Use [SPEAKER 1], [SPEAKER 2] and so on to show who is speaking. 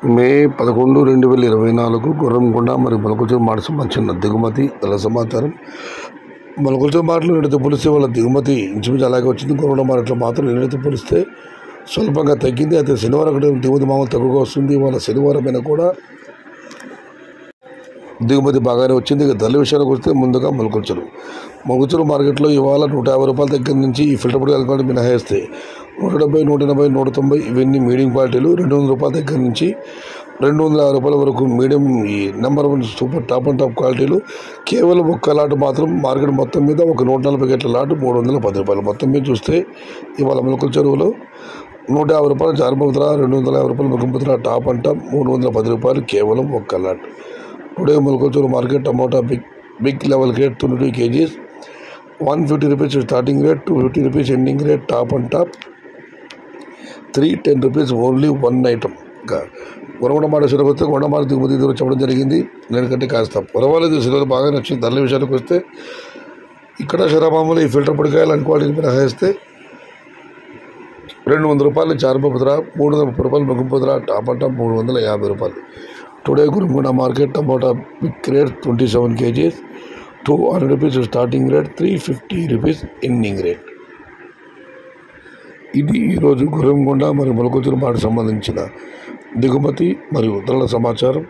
[SPEAKER 1] మే 11, 2024 గుర్రంకొండ మరియు మొలకల్చూరు మాట సంబంధించిన దిగుమతి ధరల సమాచారం. మొలకల్చూరు మార్కెట్లో నిన్నటితో పోలిస్తే వాళ్ళ దిగుమతి ఇంచుమించు అలాగే వచ్చింది. గుర్రంకొండ మార్కెట్లో మాత్రం నిన్నటితో పోలిస్తే స్వల్పంగా తగ్గింది. అయితే శనివారం దిగుమతి మామూలు తక్కువగా వస్తుంది. వాళ్ళ శనివారమైనా కూడా దిగుమతి బాగానే వచ్చింది. ఇక ధరల విషయానికి వస్తే ముందుగా మొలకల్చూరు మార్కెట్లో ఇవాళ 150 రూపాయల దగ్గర నుంచి ఈ ఫిల్టర్ పొడి క్వాలిటీ మినహాయిస్తే 170, 180, 190 ఇవన్నీ మీడియం క్వాలిటీలు, 200 రూపాయల దగ్గర నుంచి 250 రూపాయల వరకు మీడియం ఈ number 1 super top and top క్వాలిటీలు. కేవలం ఒక్క లాట్ మాత్రం మార్కెట్ మొత్తం మీద ఒక 140 గట్ల లాట్ 310 రూపాయలు. మొత్తం మీద చూస్తే ఇవాళ మొలకల్చూరులో 150 రూపాయలు జారిపోతురా, 250 రూపాయలు మొగ్గుపోతురా టాప్ అండ్ టాప్ 310 రూపాయలు కేవలం ఒక్క lot. Today Molakalchuru market tomato big level rate 22 kgs 150 rupees starting rate, 250 rupees ending rate top and top, 310 rupees only one item. Gurramkonda మాట విషయానికి వస్తే కొండమాల దిగుమతి దూరం చెప్పడం జరిగింది. నేనుకంటే కాస్త పర్వాలేదు, సిలర్ బాగా నచ్చింది. ధరల విషయానికి వస్తే ఇక్కడ శరామామూలు ఈ ఫిల్టర్ పొడికాయలు అని క్వాలిటీ మినహాయిస్తే 200 రూపాయలు చారుపపుత్ర, 330 రూపాయలు మొగ్గుపుత్ర టాప్ అండ్ టాప్ 350 రూపాయలు. Today Gurramkonda market tomato big rate 27 kgs 200 rupees starting rate, 350 rupees ending rate. ఇది ఈరోజు గుర్రంకొండ మరియు మొలకల్చూరు మాట సంబంధించిన దిగుమతి మరియు ధరల సమాచారం.